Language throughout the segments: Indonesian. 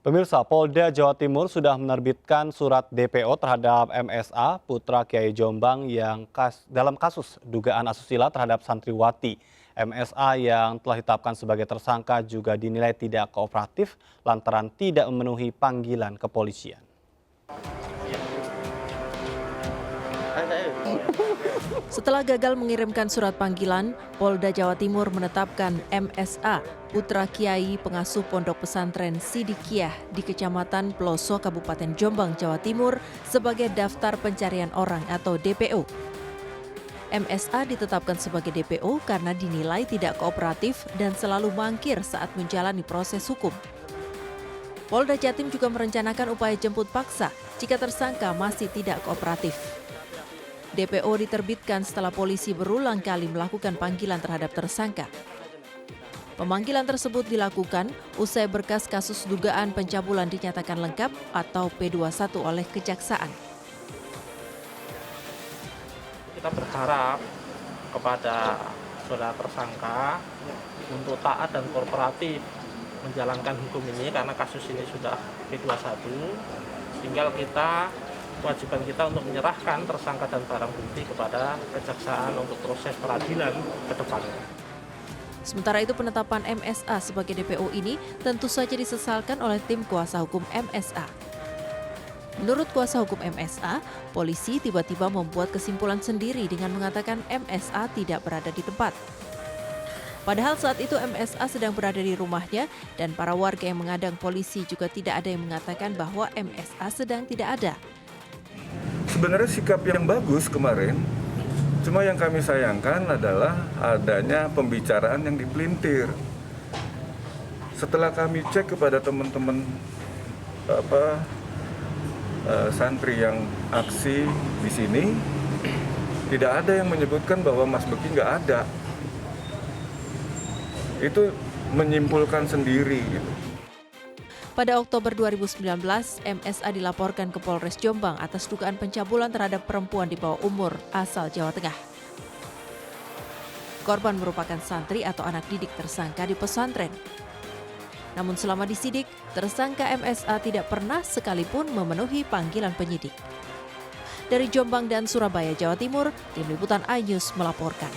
Pemirsa, Polda Jawa Timur sudah menerbitkan surat DPO terhadap MSA, putra Kiai Jombang yang dalam kasus dugaan asusila terhadap santriwati. MSA yang telah ditetapkan sebagai tersangka juga dinilai tidak kooperatif lantaran tidak memenuhi panggilan kepolisian. Setelah gagal mengirimkan surat panggilan, Polda Jawa Timur menetapkan MSA, putra Kiai pengasuh Pondok Pesantren Sidikiyah di Kecamatan Peloso, Kabupaten Jombang, Jawa Timur sebagai daftar pencarian orang atau DPO. MSA ditetapkan sebagai DPO karena dinilai tidak kooperatif dan selalu mangkir saat menjalani proses hukum. Polda Jatim juga merencanakan upaya jemput paksa jika tersangka masih tidak kooperatif. DPO diterbitkan setelah polisi berulang kali melakukan panggilan terhadap tersangka. Pemanggilan tersebut dilakukan usai berkas kasus dugaan pencabulan dinyatakan lengkap atau P21 oleh Kejaksaan. Kita berharap kepada saudara tersangka untuk taat dan kooperatif menjalankan hukum ini karena kasus ini sudah P21. Tinggal kewajiban kita untuk menyerahkan tersangka dan barang bukti kepada Kejaksaan untuk proses peradilan ke depannya. Sementara itu penetapan MSA sebagai DPO ini tentu saja disesalkan oleh tim kuasa hukum MSA. Menurut kuasa hukum MSA, polisi tiba-tiba membuat kesimpulan sendiri dengan mengatakan MSA tidak berada di tempat. Padahal saat itu MSA sedang berada di rumahnya dan para warga yang mengadang polisi juga tidak ada yang mengatakan bahwa MSA sedang tidak ada. Sebenarnya sikap yang bagus kemarin, cuma yang kami sayangkan adalah adanya pembicaraan yang dipelintir. Setelah kami cek kepada teman-teman santri yang aksi di sini, tidak ada yang menyebutkan bahwa Mas Beki nggak ada. Itu menyimpulkan sendiri gitu. Pada Oktober 2019, MSA dilaporkan ke Polres Jombang atas dugaan pencabulan terhadap perempuan di bawah umur asal Jawa Tengah. Korban merupakan santri atau anak didik tersangka di pesantren. Namun selama disidik, tersangka MSA tidak pernah sekalipun memenuhi panggilan penyidik. Dari Jombang dan Surabaya, Jawa Timur, Tim Liputan iNews melaporkan.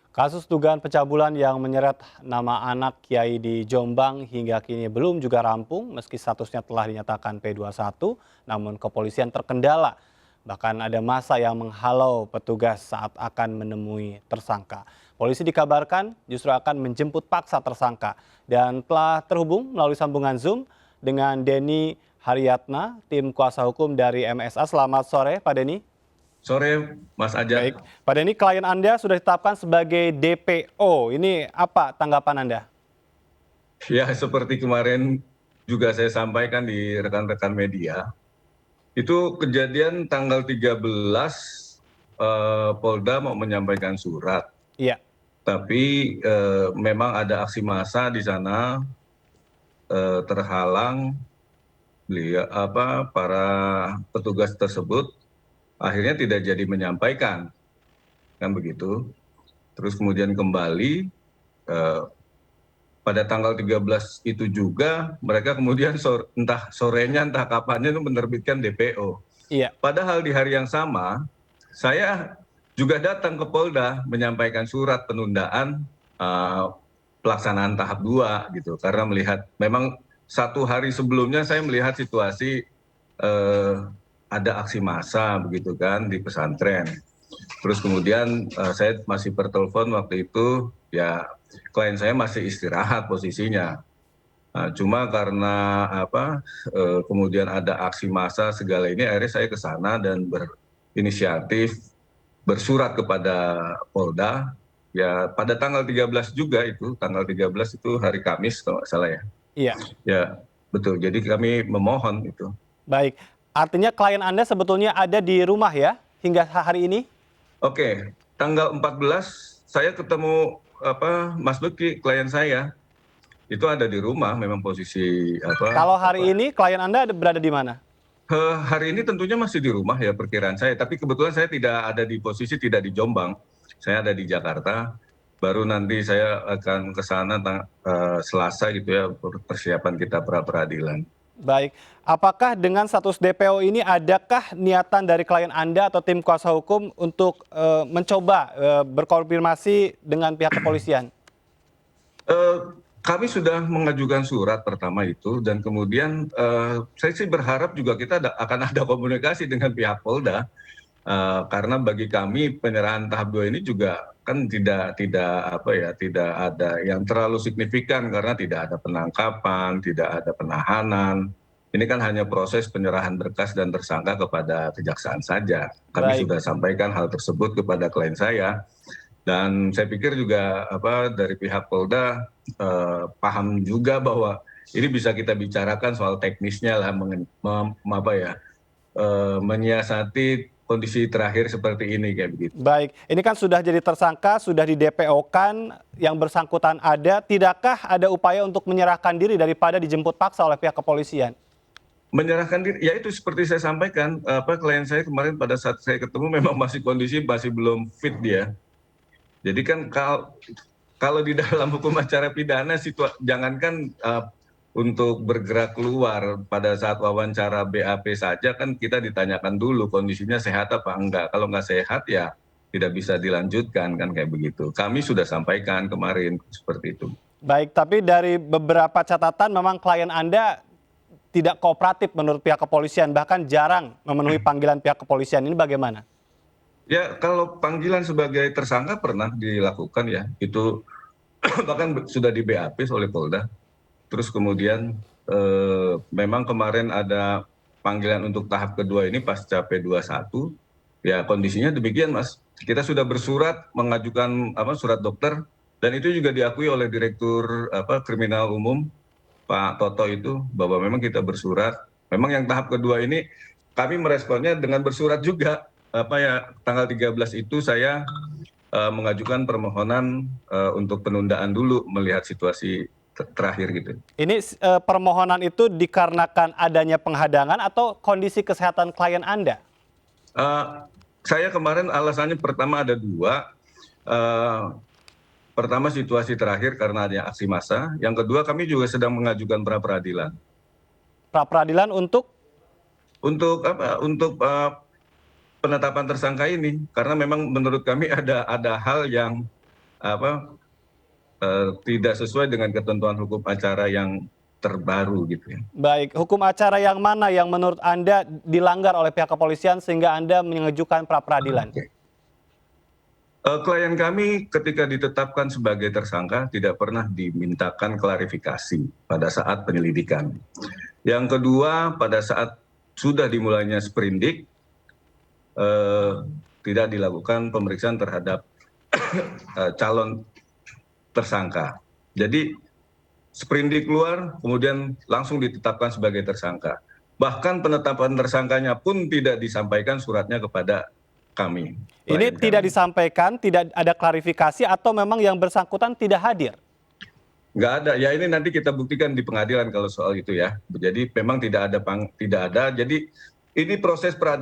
Kasus dugaan pencabulan yang menyeret nama anak Kiai di Jombang hingga kini belum juga rampung meski statusnya telah dinyatakan P21, namun kepolisian terkendala. Bahkan ada massa yang menghalau petugas saat akan menemui tersangka. Polisi dikabarkan justru akan menjemput paksa tersangka dan telah terhubung melalui sambungan Zoom dengan Denny Haryatna, tim kuasa hukum dari MSA. Selamat sore, Pak Denny. Sore, Mas Aja. Baik, Pak Denny, klien Anda sudah ditetapkan sebagai DPO. Ini apa tanggapan Anda? Ya, seperti kemarin juga saya sampaikan di rekan-rekan media, itu kejadian tanggal 13 Polda mau menyampaikan surat. Iya. Tapi memang ada aksi massa di sana terhalang para petugas tersebut akhirnya tidak jadi menyampaikan, kan begitu. Terus kemudian kembali pada tanggal 13 itu juga mereka kemudian entah sorenya entah kapannya itu menerbitkan DPO. Iya. Padahal di hari yang sama saya juga datang ke Polda menyampaikan surat penundaan pelaksanaan tahap 2 gitu, karena melihat memang 1 hari sebelumnya saya melihat situasi ada aksi massa begitu kan di pesantren. Terus kemudian saya masih bertelepon waktu itu, ya klien saya masih istirahat posisinya. Cuma karena kemudian ada aksi massa segala ini, akhirnya saya ke sana dan berinisiatif bersurat kepada Polda. Ya pada tanggal 13 juga itu, tanggal 13 itu hari Kamis kalau nggak salah ya. Iya. Ya betul, jadi kami memohon itu. Baik. Artinya klien Anda sebetulnya ada di rumah ya hingga hari ini? Oke, tanggal 14 saya ketemu Mas Beki, klien saya. Itu ada di rumah memang posisi Kalau hari ini klien Anda berada di mana? Hari ini tentunya masih di rumah ya perkiraan saya, tapi kebetulan saya tidak ada di posisi tidak di Jombang. Saya ada di Jakarta. baru nanti saya akan ke sana Selasa gitu ya, persiapan kita pra peradilan. Baik, apakah dengan status DPO ini adakah niatan dari klien Anda atau tim kuasa hukum untuk mencoba berkonfirmasi dengan pihak kepolisian? Kami sudah mengajukan surat pertama itu, dan kemudian saya sih berharap juga kita akan ada komunikasi dengan pihak Polda, karena bagi kami penyerahan tahap 2 ini juga kan tidak ada yang terlalu signifikan karena tidak ada penangkapan, tidak ada penahanan. Ini kan hanya proses penyerahan berkas dan tersangka kepada kejaksaan saja. Kami Baik. sudah sampaikan hal tersebut kepada klien saya. Dan saya pikir juga dari pihak Polda paham juga bahwa ini bisa kita bicarakan soal teknisnya lah, menyiasati kondisi terakhir seperti ini kayak begitu. Baik, ini kan sudah jadi tersangka, sudah di DPO-kan, yang bersangkutan ada. Tidakkah ada upaya untuk menyerahkan diri daripada dijemput paksa oleh pihak kepolisian? Menyerahkan diri, ya itu seperti saya sampaikan, klien saya kemarin pada saat saya ketemu memang masih belum fit dia. Jadi kan kalau di dalam hukum acara pidana, jangankan untuk bergerak keluar pada saat wawancara BAP saja kan kita ditanyakan dulu kondisinya sehat apa enggak. Kalau nggak sehat ya tidak bisa dilanjutkan kan kayak begitu. Kami sudah sampaikan kemarin seperti itu. Baik, tapi dari beberapa catatan memang klien Anda tidak kooperatif menurut pihak kepolisian, bahkan jarang memenuhi panggilan pihak kepolisian. Ini bagaimana? Ya kalau panggilan sebagai tersangka pernah dilakukan ya, itu bahkan sudah di BAP oleh Polda. Terus kemudian memang kemarin ada panggilan untuk tahap kedua ini pasca P21, ya kondisinya demikian Mas. Kita sudah bersurat mengajukan surat dokter, dan itu juga diakui oleh Direktur Kriminal Umum Pak Toto itu, bahwa memang kita bersurat. Memang yang tahap kedua ini kami meresponnya dengan bersurat juga. Tanggal 13 itu saya mengajukan permohonan untuk penundaan dulu melihat situasi terakhir gitu. Ini permohonan itu dikarenakan adanya penghadangan atau kondisi kesehatan klien Anda? Saya kemarin alasannya pertama ada dua. Pertama situasi terakhir karena adanya aksi massa. Yang kedua kami juga sedang mengajukan pra peradilan. Pra peradilan untuk? Untuk penetapan tersangka ini, karena memang menurut kami ada hal yang tidak sesuai dengan ketentuan hukum acara yang terbaru gitu ya. Baik, hukum acara yang mana yang menurut Anda dilanggar oleh pihak kepolisian sehingga Anda mengajukan pra peradilan? Klien kami ketika ditetapkan sebagai tersangka tidak pernah dimintakan klarifikasi pada saat penyelidikan. Yang kedua, pada saat sudah dimulainya sprindik, tidak dilakukan pemeriksaan terhadap calon tersangka. Jadi sprindik keluar, kemudian langsung ditetapkan sebagai tersangka. Bahkan penetapan tersangkanya pun tidak disampaikan suratnya kepada kami. Ini tidak disampaikan, tidak ada klarifikasi, atau memang yang bersangkutan tidak hadir? Nggak ada. Ya ini nanti kita buktikan di pengadilan kalau soal itu ya. Jadi memang tidak ada. Jadi ini proses pra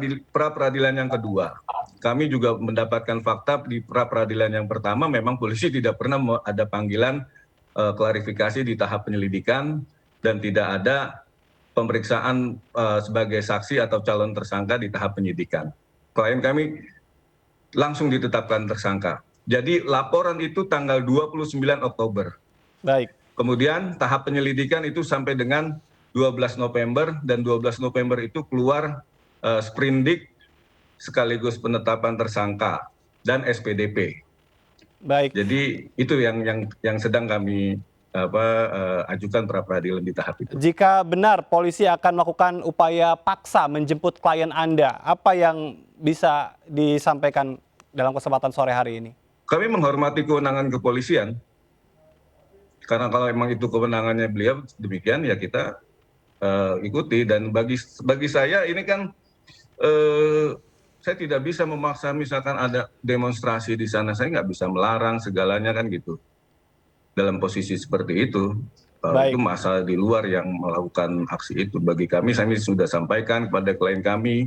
peradilan yang kedua. Kami juga mendapatkan fakta di pra peradilan yang pertama memang polisi tidak pernah ada panggilan klarifikasi di tahap penyelidikan, dan tidak ada pemeriksaan sebagai saksi atau calon tersangka di tahap penyidikan. Klien kami langsung ditetapkan tersangka. Jadi laporan itu tanggal 29 Oktober. Baik. Kemudian tahap penyelidikan itu sampai dengan 12 November, dan 12 November itu keluar sprindik sekaligus penetapan tersangka dan SPDP. Baik. Jadi itu yang sedang kami ajukan pra peradilan di tahap itu. Jika benar polisi akan melakukan upaya paksa menjemput klien Anda, apa yang bisa disampaikan dalam kesempatan sore hari ini? Kami menghormati kewenangan kepolisian, karena kalau memang itu kewenangannya beliau demikian ya kita ikuti. Dan bagi saya ini kan saya tidak bisa memaksa, misalkan ada demonstrasi di sana, saya nggak bisa melarang segalanya kan gitu. Dalam posisi seperti itu, itu massa di luar yang melakukan aksi itu. Bagi kami sudah sampaikan kepada klien kami.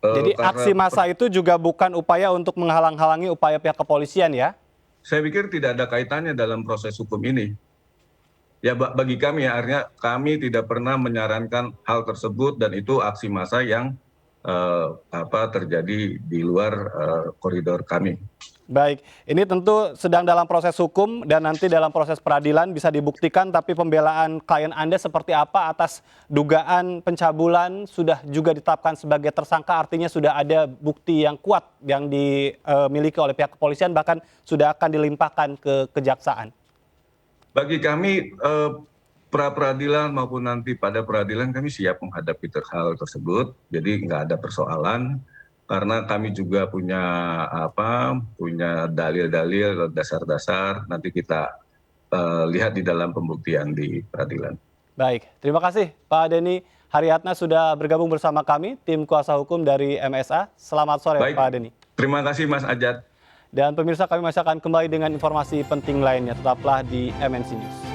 Jadi aksi massa itu juga bukan upaya untuk menghalang-halangi upaya pihak kepolisian ya? saya pikir tidak ada kaitannya dalam proses hukum ini. Ya bagi kami ya, artinya kami tidak pernah menyarankan hal tersebut dan itu aksi massa yang terjadi di luar koridor kami. Baik, ini tentu sedang dalam proses hukum dan nanti dalam proses peradilan bisa dibuktikan, tapi pembelaan klien Anda seperti apa atas dugaan pencabulan sudah juga ditetapkan sebagai tersangka, artinya sudah ada bukti yang kuat yang dimiliki oleh pihak kepolisian, bahkan sudah akan dilimpahkan ke kejaksaan. Bagi kami pra-peradilan maupun nanti pada peradilan kami siap menghadapi hal tersebut, jadi nggak ada persoalan. Karena kami juga punya dalil-dalil, dasar-dasar, nanti kita lihat di dalam pembuktian di peradilan. Baik, terima kasih Pak Denny Haryatna sudah bergabung bersama kami, tim kuasa hukum dari MSA. Selamat sore Baik, Pak Denny. terima kasih Mas Ajat. Dan pemirsa, kami masih akan kembali dengan informasi penting lainnya. Tetaplah di MNC News.